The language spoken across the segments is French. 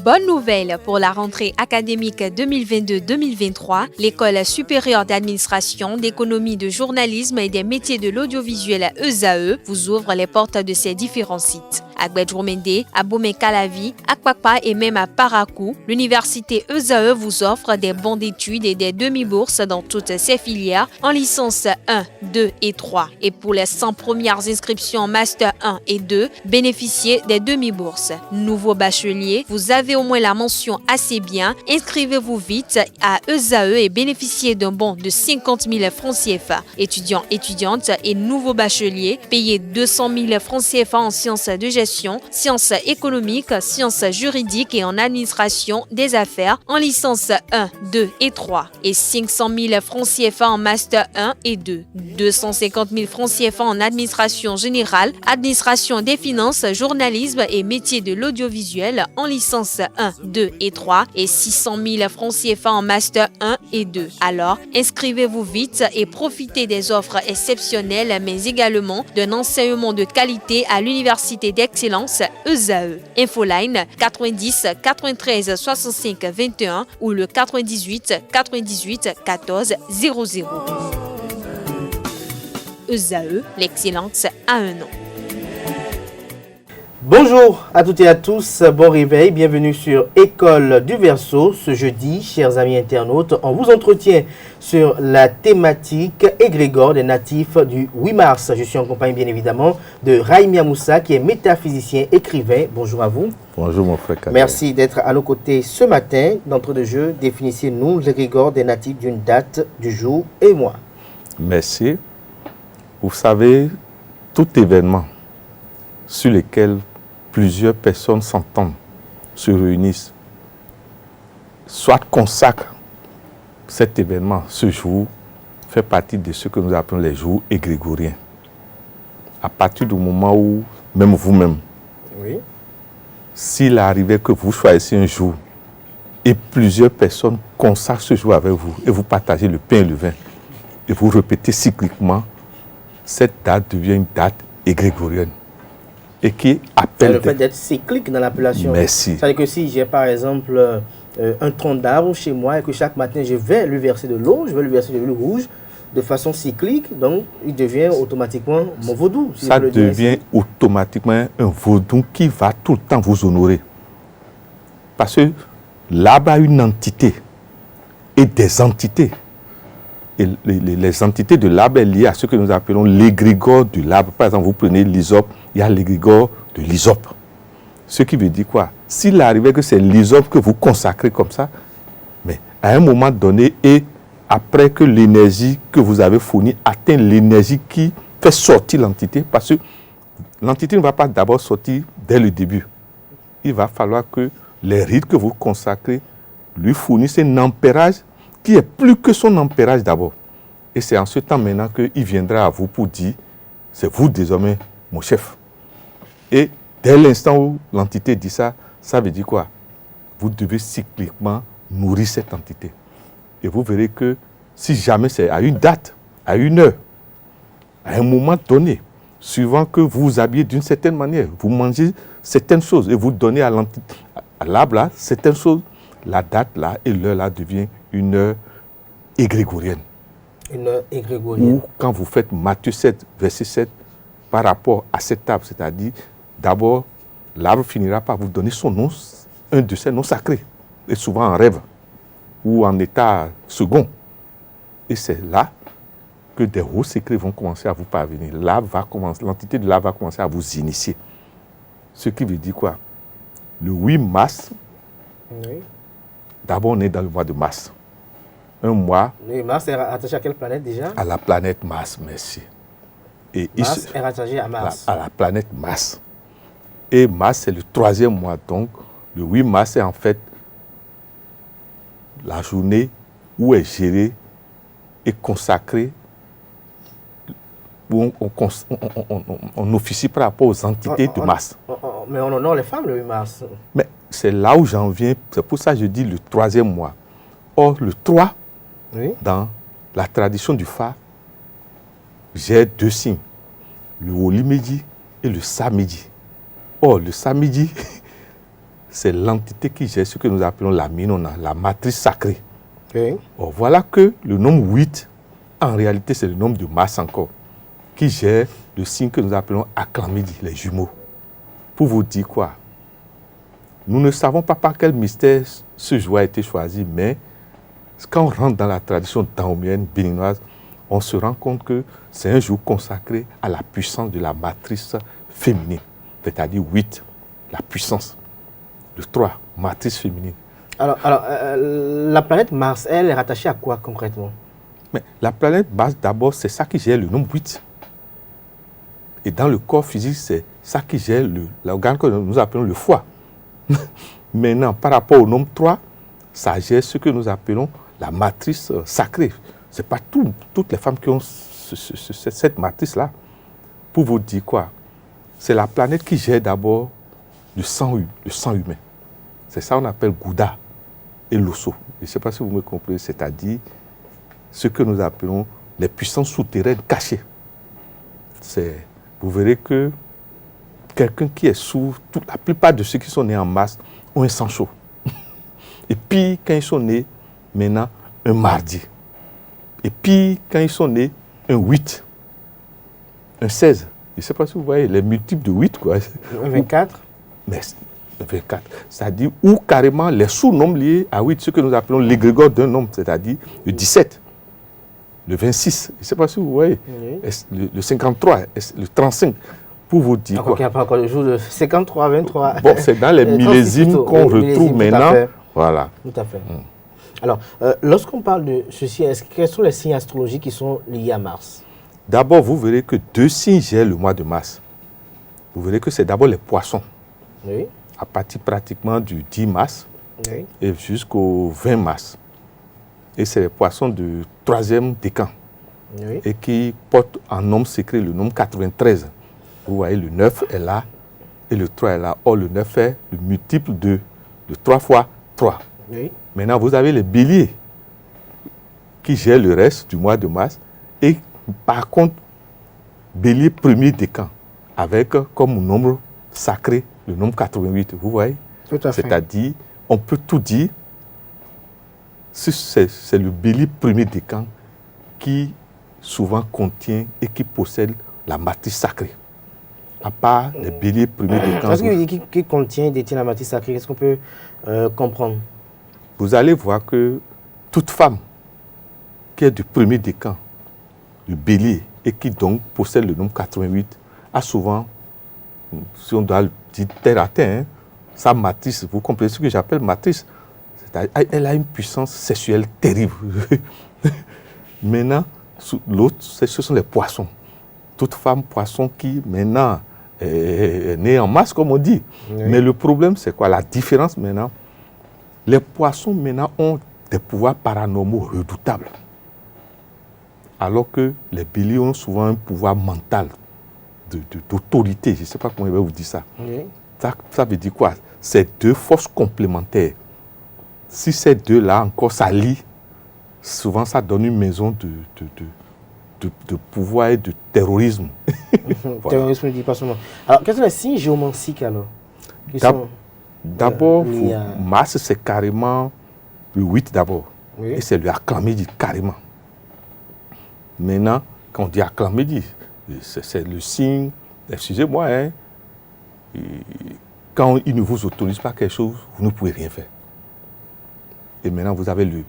Bonne nouvelle pour la rentrée académique 2022-2023, l'École supérieure d'administration, d'économie, de journalisme et des métiers de l'audiovisuel ESAE vous ouvre les portes de ses différents sites. À Gbedjomende, à Bomé-Calavi, à Kpakpa et même à Parakou, l'université ESAE vous offre des bons d'études et des demi-bourses dans toutes ses filières en licence 1, 2 et 3. Et pour les 100 premières inscriptions en master 1 et 2, bénéficiez des demi-bourses. Nouveau bachelier, vous avez au moins la mention assez bien. Inscrivez-vous vite à ESAE et bénéficiez d'un bon de 50 000 francs CFA. Étudiants, étudiantes et nouveaux bacheliers, payez 200 000 francs CFA en sciences de gestion, sciences économiques, sciences juridiques et en administration des affaires en licence 1, 2 et 3 et 500 000 francs CFA en master 1 et 2, 250 000 francs CFA en administration générale, administration des finances, journalisme et métiers de l'audiovisuel en licence 1, 2 et 3 et 600 000 francs CFA en master 1 et 2. Alors, inscrivez-vous vite et profitez des offres exceptionnelles mais également d'un enseignement de qualité à l'université d'excellence ESAE. Infoline 90 93 65 21 ou le 98 98 14 00. ESAE, l'excellence a un nom. Bonjour à toutes et à tous, bon réveil, bienvenue sur École du Verseau. Ce jeudi, chers amis internautes, on vous entretient sur la thématique égrégore des natifs du 8 mars. Je suis en compagnie bien évidemment de Raïmia Moussa qui est métaphysicien, écrivain. Bonjour à vous. Bonjour mon frère. Merci d'être à nos côtés ce matin. D'entrée de jeu, définissez-nous l'égrégore des natifs d'une date, du jour et mois. Merci. Vous savez, tout événement sur lequel plusieurs personnes s'entendent, se réunissent, soit consacrent cet événement, ce jour, fait partie de ce que nous appelons les jours égrégoriens. À partir du moment où, même vous-même, Oui. s'il arrivait que vous choisissiez un jour et plusieurs personnes consacrent ce jour avec vous et vous partagez le pain et le vin et vous répétez cycliquement, cette date devient une date égrégorienne. Et qui appelle... Le fait d'être cyclique dans l'appellation. Merci. C'est-à-dire que si j'ai par exemple un tronc d'arbre chez moi et que chaque matin je vais lui verser de l'eau, je vais lui verser de l'eau rouge de façon cyclique, donc il devient automatiquement mon vaudou. Si ça devient automatiquement un vaudou qui va tout le temps vous honorer. Parce que l'arbre a une entité et des entités. Et les entités de l'arbre sont liées à ce que nous appelons l'égrégore de l'arbre. Par exemple, vous prenez l'hysope, il y a l'égrégore de l'hysope. Ce qui veut dire quoi? S'il arrivait que c'est l'hysope que vous consacrez comme ça, mais à un moment donné, et après que l'énergie que vous avez fournie atteint l'énergie qui fait sortir l'entité, parce que l'entité ne va pas d'abord sortir dès le début. Il va falloir que les rites que vous consacrez lui fournissent un ampérage qui est plus que son ampérage d'abord. Et c'est en ce temps maintenant qu'il viendra à vous pour dire, c'est vous désormais mon chef. Et dès l'instant où l'entité dit ça, ça veut dire quoi? Vous devez cycliquement nourrir cette entité. Et vous verrez que si jamais c'est à une date, à une heure, à un moment donné, suivant que vous vous habillez d'une certaine manière, vous mangez certaines choses et vous donnez à l'arbre là certaines choses, la date là et l'heure là devient une heure égrégorienne. Une heure égrégorienne. Ou quand vous faites Matthieu 7, verset 7, par rapport à cet arbre, c'est-à-dire, d'abord, l'arbre finira par vous donner son nom, un de ses noms sacrés, et souvent en rêve, ou en état second. Et c'est là que des hauts secrets vont commencer à vous parvenir. L'entité de l'arbre va commencer à vous initier. Ce qui veut dire quoi? Le 8 mars, Oui. d'abord on est dans le mois de mars. Un mois... Le Mars est attaché à quelle planète déjà? À la planète Mars, merci. Et Mars est rattaché à Mars. À la planète Mars. Et Mars, c'est le 3e mois. Donc, le 8 mars, c'est en fait la journée où est gérée et consacrée, où on officie par rapport aux entités de Mars. Mais on honore les femmes le 8 mars. Mais c'est là où j'en viens. C'est pour ça que je dis le 3e mois. Or, le 3, oui, dans la tradition du Fa, j'ai deux signes, le Olimedi et le Samedi. Or, le Samedi c'est l'entité qui gère ce que nous appelons la minona, la matrice sacrée. Okay. Or, voilà que le nombre 8, en réalité, c'est le nombre de Mars encore, qui gère le signe que nous appelons Aklamidi, les jumeaux. Pour vous dire quoi? Nous ne savons pas par quel mystère ce jour a été choisi, mais quand on rentre dans la tradition daomienne béninoise, on se rend compte que c'est un jour consacré à la puissance de la matrice féminine, c'est-à-dire 8, la puissance. Le 3, matrice féminine. Alors, la planète Mars, elle est rattachée à quoi concrètement? Mais la planète Mars, d'abord, c'est ça qui gère le nombre 8. Et dans le corps physique, c'est ça qui gère l'organe que nous appelons le foie. Maintenant, par rapport au nombre 3, ça gère ce que nous appelons la matrice sacrée. Ce n'est pas toutes les femmes qui ont cette matrice-là. Pour vous dire quoi? C'est la planète qui gère d'abord le sang humain. C'est ça qu'on appelle Gouda et l'osso. Je ne sais pas si vous me comprenez, c'est-à-dire ce que nous appelons les puissances souterraines cachées. Vous verrez que quelqu'un qui est sous, la plupart de ceux qui sont nés en masse ont un sang chaud. Et puis, quand ils sont nés, maintenant, un mardi. Et puis, quand ils sont nés, un 8, un 16. Je ne sais pas si vous voyez les multiples de 8, quoi. Un 24. Mais 24. C'est-à-dire, ou carrément les sous-nombres liés à 8, ce que nous appelons l'égrégore d'un nombre, c'est-à-dire le 17, le 26. Je ne sais pas si vous voyez. Oui. Le 53, le 35. Pour vous dire quoi. Il n'y a pas encore le jour de 53, 23. Bon, c'est dans les millésimes qu'on retrouve maintenant. Voilà. Tout à fait. Alors, lorsqu'on parle de ceci, quels sont les signes astrologiques qui sont liés à Mars? D'abord, vous verrez que 2 signes gèrent le mois de mars. Vous verrez que c'est d'abord les poissons. Oui. À partir pratiquement du 10 mars, oui, et jusqu'au 20 mars. Et c'est les poissons du 3e décan. Oui. Et qui portent en nombre secret le nombre 93. Vous voyez, le 9 est là et le 3 est là. Or, le 9 est le multiple de 3 fois 3. Oui. Maintenant, vous avez les béliers qui gèrent le reste du mois de mars. Et par contre, bélier premier décan, avec comme nombre sacré le nombre 88. Vous voyez? Tout à fait. C'est-à-dire, on peut tout dire. C'est le bélier premier décan qui souvent contient et qui possède la matrice sacrée. À part les béliers premiers décans. Parce qui contient et détient la matrice sacrée, qu'est-ce qu'on peut comprendre? Vous allez voir que toute femme qui est du premier décan, du bélier, et qui donc possède le nombre 88, a souvent, si on doit le dire terre à terre, sa matrice, vous comprenez ce que j'appelle matrice, elle a une puissance sexuelle terrible. Maintenant, l'autre, ce sont les poissons. Toute femme poisson qui, maintenant, est née en masse, comme on dit. Oui. Mais le problème, c'est quoi? La différence, maintenant, les poissons, maintenant, ont des pouvoirs paranormaux redoutables. Alors que les béliers ont souvent un pouvoir mental, d'autorité. Je ne sais pas comment je vais vous dire ça. Oui. Ça veut dire quoi? C'est 2 forces complémentaires. Si ces 2-là encore s'allient, souvent ça donne une maison de pouvoir et de terrorisme. Voilà. Terrorisme ne dit pas seulement. Alors, quels sont les signes géomanciques alors? D'abord, Mars, c'est carrément le 8 d'abord. Oui. Et c'est le Aklamidi, carrément. Maintenant, quand on dit Aklamidi, c'est le signe, excusez-moi, hein, quand il ne vous autorise pas quelque chose, vous ne pouvez rien faire. Et maintenant, vous avez le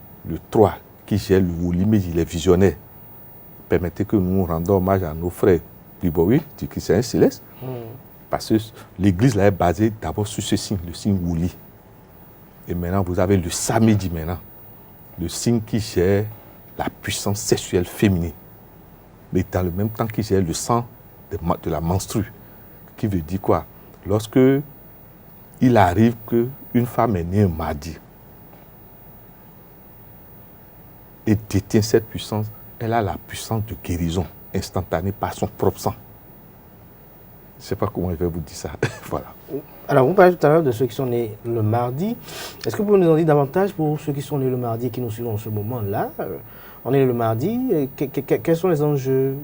3 qui gère le Wolimeji, les visionnaires. Permettez que nous rendons hommage à nos frères du Bowi, du Christian Céleste, parce que l'église là est basée d'abord sur ce signe, le signe Woli. Et maintenant, vous avez le Samedi maintenant, le signe qui gère la puissance sexuelle féminine, mais dans le même temps qui gère le sang de la menstrue, qui veut dire quoi? Lorsque il arrive qu'une femme est née un mardi et détient cette puissance, elle a la puissance de guérison instantanée par son propre sang. Je ne sais pas comment je vais vous dire ça. Voilà. Alors, vous parlez tout à l'heure de ceux qui sont nés le mardi. Est-ce que vous pouvez nous en dire davantage pour ceux qui sont nés le mardi et qui nous suivent en ce moment-là? On est le mardi. Quels sont les enjeux?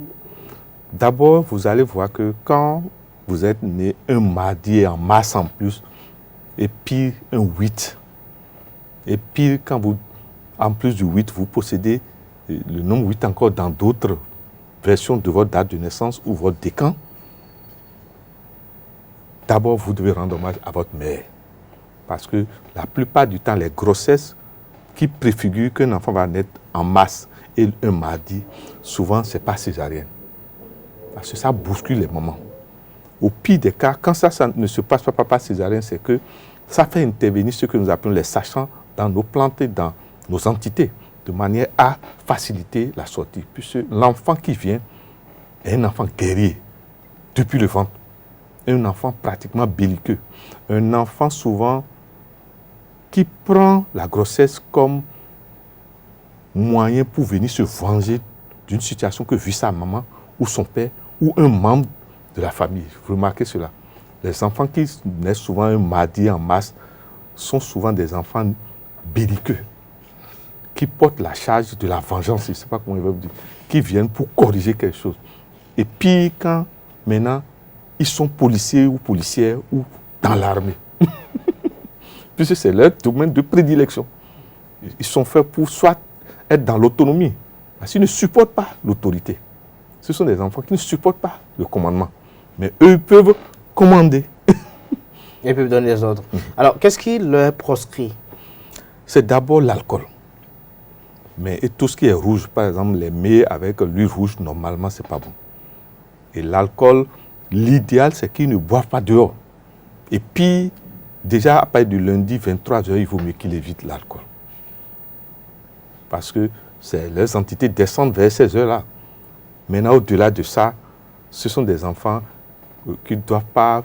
D'abord, vous allez voir que quand vous êtes né un mardi et en mars en plus, et pire, un 8. Et pire, quand vous, en plus du 8, vous possédez le nombre 8 encore dans d'autres versions de votre date de naissance ou votre décan, d'abord, vous devez rendre hommage à votre mère. Parce que la plupart du temps, les grossesses qui préfigurent qu'un enfant va naître en masse et un mardi, souvent, ce n'est pas césarienne. Parce que ça bouscule les mamans. Au pire des cas, quand ça ne se passe pas par césarienne, c'est que ça fait intervenir ce que nous appelons les sachants dans nos plantes et dans nos entités, de manière à faciliter la sortie. Puisque l'enfant qui vient est un enfant guerrier depuis le ventre. Un enfant pratiquement belliqueux. Un enfant souvent qui prend la grossesse comme moyen pour venir se venger d'une situation que vit sa maman ou son père ou un membre de la famille. Vous remarquez cela. Les enfants qui naissent souvent un mardi en masse sont souvent des enfants belliqueux, qui portent la charge de la vengeance, je ne sais pas comment ils veulent dire, qui viennent pour corriger quelque chose. Et puis quand maintenant ils sont policiers ou policières ou dans l'armée, puisque c'est leur domaine de prédilection. Ils sont faits pour soit être dans l'autonomie, parce qu'ils ne supportent pas l'autorité. Ce sont des enfants qui ne supportent pas le commandement. Mais eux, ils peuvent commander. Ils peuvent donner des ordres. Alors, qu'est-ce qui leur proscrit? C'est d'abord l'alcool. Mais et tout ce qui est rouge, par exemple, les mets avec l'huile rouge, normalement, ce n'est pas bon. Et l'alcool, l'idéal, c'est qu'ils ne boivent pas dehors. Et puis, déjà, à partir du lundi, 23h, il vaut mieux qu'ils évitent l'alcool. Parce que leurs entités descendent vers ces heures-là. Maintenant, au-delà de ça, ce sont des enfants qui ne doivent pas,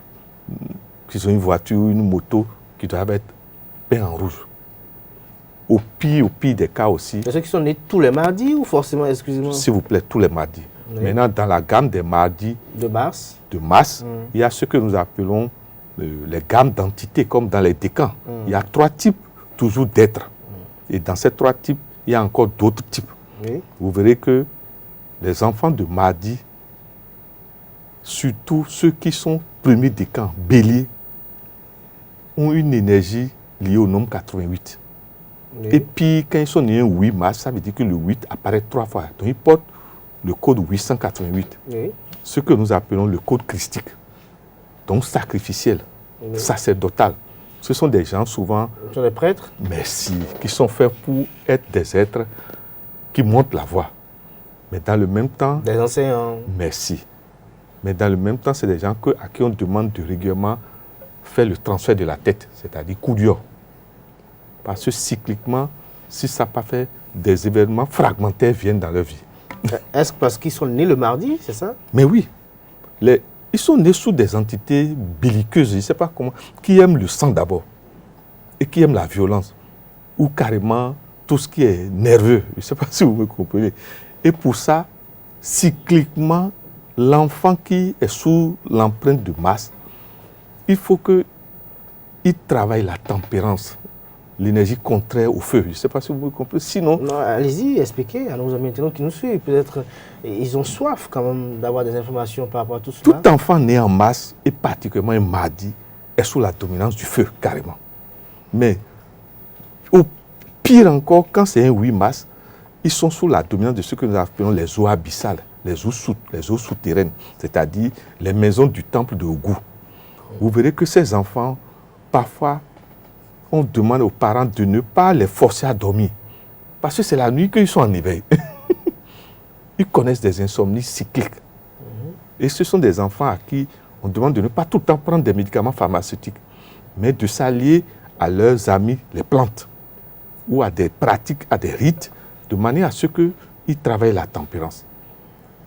qui ont une voiture, une moto, qui doivent être peints en rouge. Au pire des cas aussi. C'est ceux qui sont nés tous les mardis ou forcément exclusivement? S'il vous plaît, tous les mardis. Oui. Maintenant, dans la gamme des mardis de mars, il y a ce que nous appelons les gammes d'entités, comme dans les décans. Il y a 3 types toujours d'êtres. Et dans ces 3 types, il y a encore d'autres types. Oui. Vous verrez que les enfants de mardi, surtout ceux qui sont premiers décans, bélier, ont une énergie liée au nombre 88. Oui. Et puis, quand ils sont nés un 8 mars, ça veut dire que le 8 apparaît 3 fois. Donc, ils portent le code 888. Oui. Ce que nous appelons le code christique. Donc, sacrificiel, oui. Sacerdotal. Ce sont des gens souvent... Ce sont des prêtres? Merci. Qui sont faits pour être des êtres qui montrent la voie. Mais dans le même temps... Des enseignants. Merci. Mais dans le même temps, c'est des gens à qui on demande de régulièrement faire le transfert de la tête, c'est-à-dire coup d'yeux. Parce que cycliquement, si ça n'a pas fait, des événements fragmentaires viennent dans leur vie. Est-ce parce qu'ils sont nés le mardi, c'est ça? Mais oui. Ils sont nés sous des entités belliqueuses, je ne sais pas comment, qui aiment le sang d'abord et qui aiment la violence. Ou carrément tout ce qui est nerveux. Je ne sais pas si vous me comprenez. Et pour ça, cycliquement, l'enfant qui est sous l'empreinte de masse, il faut qu'il travaille la tempérance, l'énergie contraire au feu. Je ne sais pas si vous me comprenez. Sinon... Non, allez-y, expliquez à nos amis internautes qui nous suivent. Peut-être ils ont soif quand même d'avoir des informations par rapport à tout cela. Tout enfant né en masse, et particulièrement un mardi, est sous la dominance du feu, carrément. Mais au pire encore, quand c'est un 8 mars, ils sont sous la dominance de ce que nous appelons les eaux abyssales, les eaux souterraines, c'est-à-dire les maisons du temple de Ogou. Vous verrez que ces enfants, parfois, on demande aux parents de ne pas les forcer à dormir. Parce que c'est la nuit qu'ils sont en éveil. Ils connaissent des insomnies cycliques. Et ce sont des enfants à qui on demande de ne pas tout le temps prendre des médicaments pharmaceutiques, mais de s'allier à leurs amis, les plantes, ou à des pratiques, à des rites, de manière à ce qu'ils travaillent la tempérance.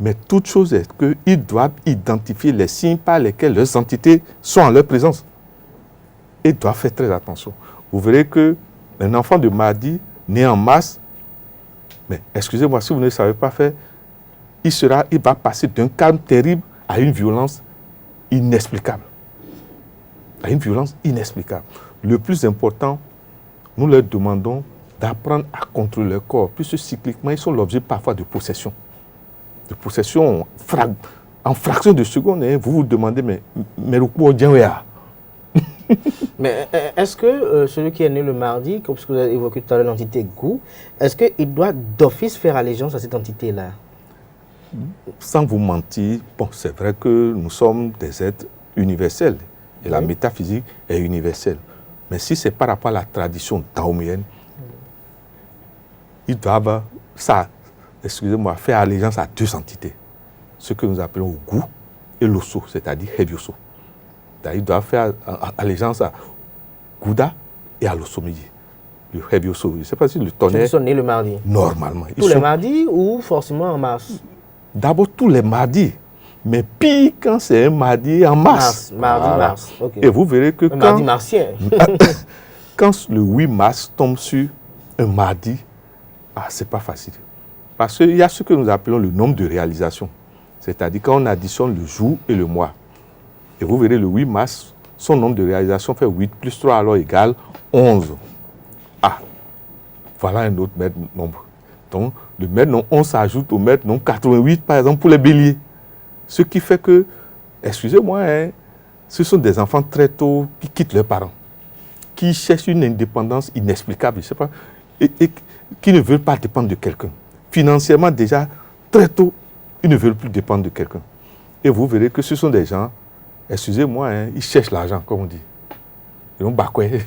Mais toute chose est qu'ils doivent identifier les signes par lesquels leurs entités sont en leur présence. Et doivent faire très attention. Vous verrez qu'un enfant de mardi, né en masse, mais excusez-moi, si vous ne savez pas faire, il va passer d'un calme terrible à une violence inexplicable. À une violence inexplicable. Le plus important, nous leur demandons d'apprendre à contrôler leur corps, puisque cycliquement, ils sont l'objet parfois de possession. De possession en fraction de seconde. Vous vous demandez, mais Mais est-ce que celui qui est né le mardi, comme ce que vous avez évoqué tout à l'heure, l'entité Gou, est-ce qu'il doit d'office faire allégeance à cette entité-là? Sans vous mentir, bon, c'est vrai que nous sommes des êtres universels et la métaphysique est universelle. Mais si c'est par rapport à la tradition daomienne, ils doivent, faire allégeance à deux entités. Ce que nous appelons le Gou et l'Osso, c'est-à-dire Hebioso. Ils doivent faire allégeance à Gouda et à l'Ossomiji. Le Hebioso, je ne sais pas si le tonnerre... Ceux qui sont nés le mardi? Normalement. Tous les mardis ou forcément en mars? D'abord tous les mardis. Mais pire quand c'est un mardi en mars. Mars. Okay. Et vous verrez que mardi martien. Quand le 8 mars tombe sur un mardi, c'est pas facile. Parce qu'il y a ce que nous appelons le nombre de réalisations. C'est-à-dire quand on additionne le jour et le mois. Et vous verrez le 8 mars, son nombre de réalisations fait 8 plus 3 alors égale 11. Voilà un autre mètre nombre. Donc le mètre nombre 11 s'ajoute au mètre nombre 88 par exemple pour les béliers. Ce qui fait que, excusez-moi, ce sont des enfants très tôt qui quittent leurs parents, qui cherchent une indépendance inexplicable, je sais pas, et qui ne veulent pas dépendre de quelqu'un. Financièrement, déjà, très tôt, ils ne veulent plus dépendre de quelqu'un. Et vous verrez que ce sont des gens, excusez-moi, ils cherchent l'argent, comme on dit. Ils ont bacoué.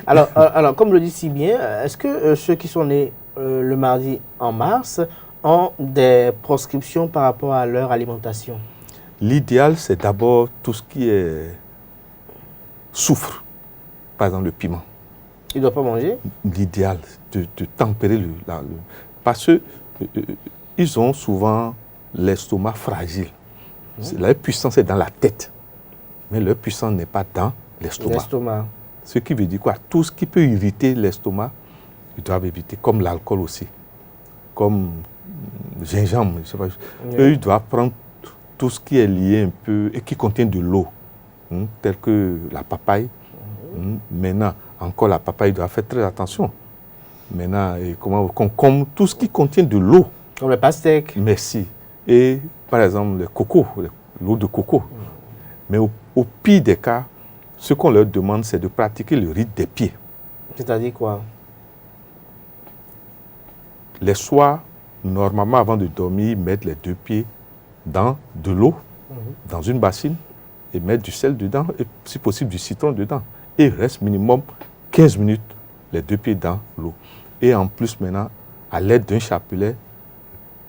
alors, comme le dit si bien, est-ce que ceux qui sont nés le mardi en mars ont des proscriptions par rapport à leur alimentation? L'idéal, c'est d'abord tout ce qui est soufre, par exemple le piment. Ils ne doivent pas manger? L'idéal, de tempérer parce qu'ils ont souvent l'estomac fragile. Leur puissance est dans la tête, mais leur puissance n'est pas dans l'estomac. Ce qui veut dire quoi? Tout ce qui peut irriter l'estomac, ils doivent éviter, comme l'alcool aussi, comme le gingembre. Je sais pas. Eux, ils doivent prendre tout ce qui est lié un peu et qui contient de l'eau, tel que la papaye. Maintenant, encore la papaye, ils doivent faire très attention. Maintenant, comme tout ce qui contient de l'eau. Comme le pastèque. Merci. Et par exemple, le coco, l'eau de coco. Mais au pire des cas, ce qu'on leur demande, c'est de pratiquer le rite des pieds. C'est-à-dire quoi? Les soirs, normalement, avant de dormir, ils mettent les deux pieds dans de l'eau, dans une bassine, et mettre du sel dedans, et si possible du citron dedans. Et il reste minimum 15 minutes, les deux pieds dans l'eau. Et en plus, maintenant, à l'aide d'un chapelet,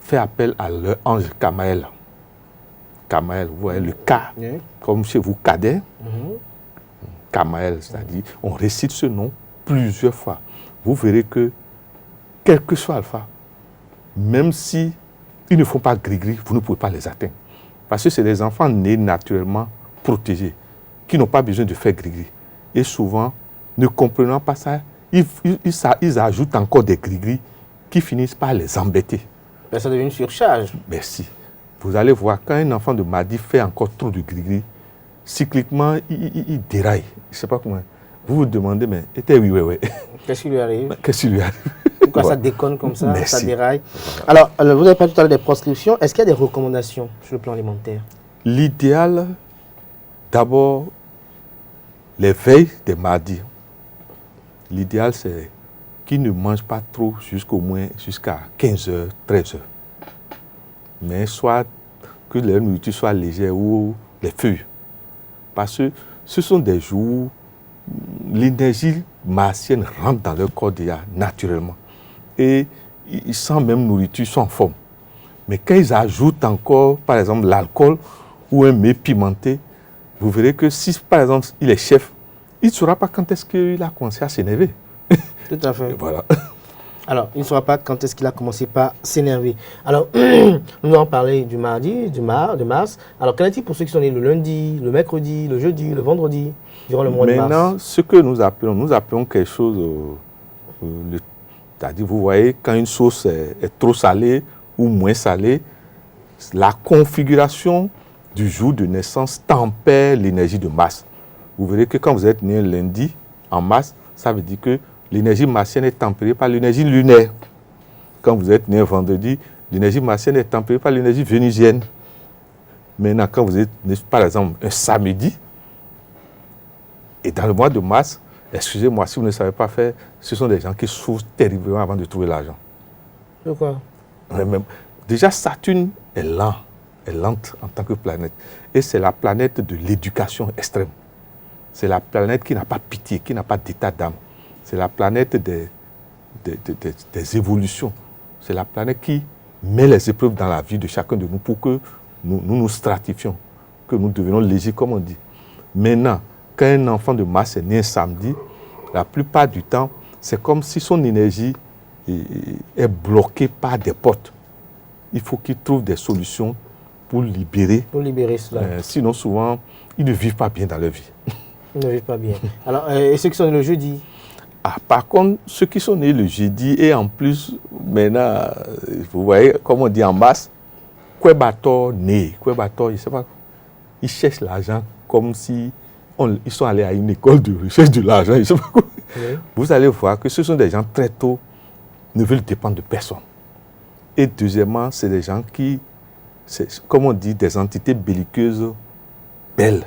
fait appel à leur ange Kamaël. Kamaël, vous voyez, le K, comme chez vous, cadet. Kamaël, c'est-à-dire, on récite ce nom plusieurs fois. Vous verrez que, quel que soit Alpha, même si ils ne font pas gris-gris, vous ne pouvez pas les atteindre. Parce que c'est des enfants nés naturellement protégés, qui n'ont pas besoin de faire gris-gris. Et souvent, ne comprenant pas ça, ils ajoutent encore des gris-gris qui finissent par les embêter. Mais ça devient une surcharge. Merci. Vous allez voir, quand un enfant de mardi fait encore trop de gris-gris, cycliquement, il déraille. Je ne sais pas comment. Vous vous demandez, mais oui. Qu'est-ce qui lui arrive? Qu'est-ce qui lui arrive? Pourquoi ça déconne comme ça? Merci. Ça déraille. Alors, vous avez parlé tout à l'heure des proscriptions. Est-ce qu'il y a des recommandations sur le plan alimentaire? L'idéal, d'abord, les veilles des mardis. L'idéal, c'est qu'ils ne mangent pas trop jusqu'à 15h, 13h. Mais soit que leur nourriture soit légère ou les feuilles. Parce que ce sont des jours où l'énergie martienne rentre dans leur corps déjà naturellement. Et sans même nourriture, ils sont en forme. Mais quand ils ajoutent encore, par exemple, l'alcool ou un mets pimenté, vous verrez que si, par exemple, il est chef, il ne saura pas quand est-ce qu'il a commencé à s'énerver. Tout à fait. Et voilà. Alors, il ne saura pas quand est-ce qu'il a commencé par s'énerver. Alors, nous allons parler du mardi, de mars. Alors, qu'en est-il pour ceux qui sont nés le lundi, le mercredi, le jeudi, le vendredi, durant le mois de mars? Maintenant, ce que nous appelons quelque chose, c'est-à-dire, vous voyez, quand une sauce est trop salée ou moins salée, la configuration du jour de naissance tempère l'énergie de masse. Vous verrez que quand vous êtes né un lundi, en mars, ça veut dire que l'énergie martienne est tempérée par l'énergie lunaire. Quand vous êtes né un vendredi, l'énergie martienne est tempérée par l'énergie vénusienne. Maintenant, quand vous êtes né, par exemple, un samedi, Et dans le mois de mars, excusez-moi, si vous ne savez pas faire, ce sont des gens qui souffrent terriblement avant de trouver l'argent. Pourquoi? Déjà, Saturne est lente en tant que planète. Et c'est la planète de l'éducation extrême. C'est la planète qui n'a pas pitié, qui n'a pas d'état d'âme. C'est la planète des évolutions. C'est la planète qui met les épreuves dans la vie de chacun de nous pour que nous stratifions, que nous devenions légers, comme on dit. Maintenant, quand un enfant de Mars est né un samedi, la plupart du temps, c'est comme si son énergie est bloquée par des portes. Il faut qu'il trouve des solutions pour libérer. Pour libérer cela. Sinon, souvent, ils ne vivent pas bien dans leur vie. Ils ne vivent pas bien. Alors, et ceux qui sont nés le jeudi? Par contre, ceux qui sont nés le jeudi, et en plus, maintenant, vous voyez, comme on dit en masse, Kwebator né. Kwebator, je ne sais pas, ils cherchent l'argent comme si ils sont allés à une école de recherche de l'argent. Je sais pas quoi. Oui. Vous allez voir que ce sont des gens très tôt ne veulent dépendre de personne. Et deuxièmement, c'est des gens qui, comme on dit, des entités belliqueuses belles.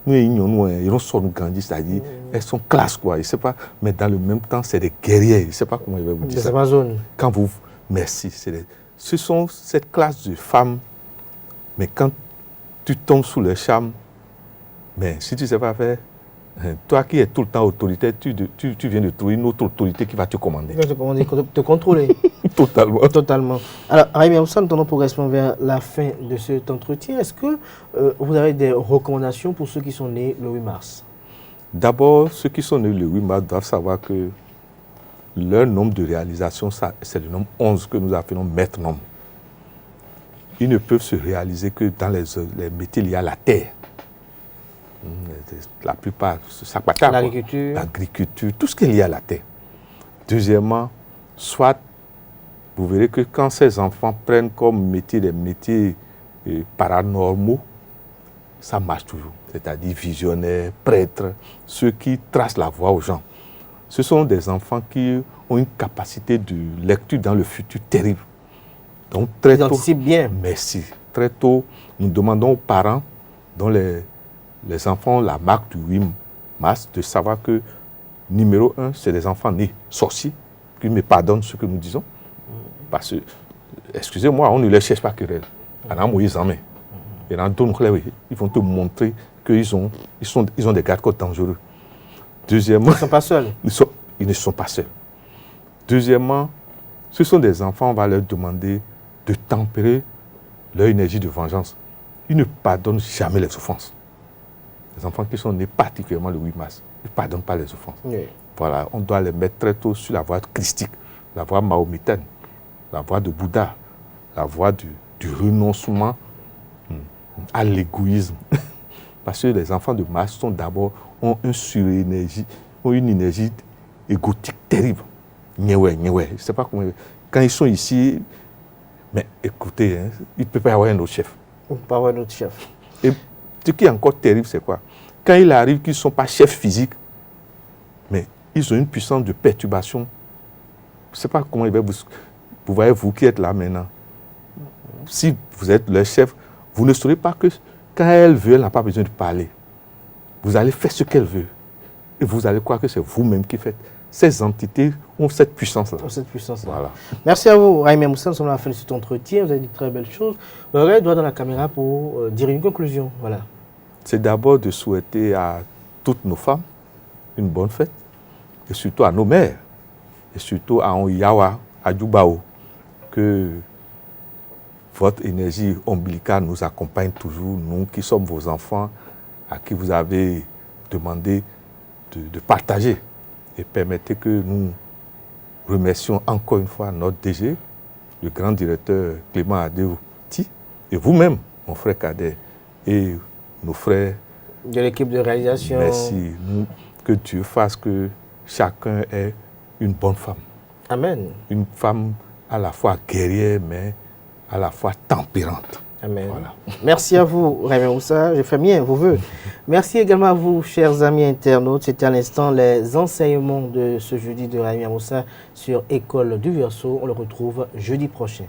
Ils sont grandis, c'est-à-dire elles sont classes, quoi. Je sais pas, mais dans le même temps, c'est des guerriers. Je ne sais pas comment je vais vous dire ça. Des Amazones. Quand vous, merci. Ce sont cette classe de femmes, mais quand tu tombes sous le charme, mais si tu ne sais pas faire, toi qui es tout le temps autoritaire, tu viens de trouver une autre autorité qui va te commander. Qui va te commander, te contrôler. Totalement. Totalement. Alors, Raimi Amoussa, nous tournons progressivement vers la fin de cet entretien. Est-ce que vous avez des recommandations pour ceux qui sont nés le 8 mars? D'abord, ceux qui sont nés le 8 mars doivent savoir que leur nombre de réalisation, c'est le nombre 11 que nous appelons maître nombre. Ils ne peuvent se réaliser que dans les métiers liés à la terre. La plupart, l'agriculture, tout ce qui est lié à la terre. Deuxièmement, soit vous verrez que quand ces enfants prennent comme métier des métiers paranormaux, ça marche toujours. C'est-à-dire visionnaires, prêtres, ceux qui tracent la voie aux gens. Ce sont des enfants qui ont une capacité de lecture dans le futur terrible. Donc très tôt, bien. Merci. Très tôt, nous demandons aux parents dont les enfants ont la marque du 8 mars de savoir que, numéro 1, c'est des enfants nés sorciers, qui me pardonnent ce que nous disons. Parce que, excusez-moi, on ne les cherche pas querelle. Ils vont te montrer qu'ils ont des gardes-côtes dangereux. Deuxièmement, ils ne sont pas seuls. Ils ne sont pas seuls. Deuxièmement, ce sont des enfants, on va leur demander de tempérer leur énergie de vengeance. Ils ne pardonnent jamais les offenses. Les enfants qui sont nés particulièrement le 8 mars, ils ne pardonnent pas les offenses. Oui. Voilà, on doit les mettre très tôt sur la voie christique, la voie mahométaine, la voie de Bouddha, la voie du renoncement à l'égoïsme. Parce que les enfants de Mars ont une surénergie, ont une énergie égotique terrible. Je ne sais pas comment. Quand ils sont ici, mais écoutez, il ne peut pas y avoir un autre chef. Il ne peut pas avoir un autre chef. Et ce qui est encore terrible, c'est quoi? Quand il arrive qu'ils ne sont pas chefs physiques, mais ils ont une puissance de perturbation. Je ne sais pas comment ils vont vous voyez, vous qui êtes là maintenant, si vous êtes leur chef, vous ne saurez pas que quand elle veut, elle n'a pas besoin de parler. Vous allez faire ce qu'elle veut. Et vous allez croire que c'est vous-même qui faites. Ces entités ont cette puissance-là. Voilà. Merci à vous, Raimi Amoussa. Nous sommes à la fin de cet entretien. Vous avez dit de très belles choses. Vous aurez le doigt dans la caméra pour dire une conclusion. Voilà. C'est d'abord de souhaiter à toutes nos femmes une bonne fête. Et surtout à nos mères. Et surtout à Onyawa, à Djoubao, que votre énergie ombilicale nous accompagne toujours, nous qui sommes vos enfants, à qui vous avez demandé de partager. Et permettez que nous remercions encore une fois notre DG, le grand directeur Clément Adéouti, et vous-même, mon frère Kader, et nos frères de l'équipe de réalisation. Merci. Que Dieu fasse que chacun ait une bonne femme. Amen. Une femme à la fois guerrière, mais à la fois tempérante. Amen. Voilà. Merci à vous, Raimi Amoussa. Je fais bien vos voeux. Merci également à vous, chers amis internautes. C'était à l'instant les enseignements de ce jeudi de Raimi Amoussa sur École du Verseau. On le retrouve jeudi prochain.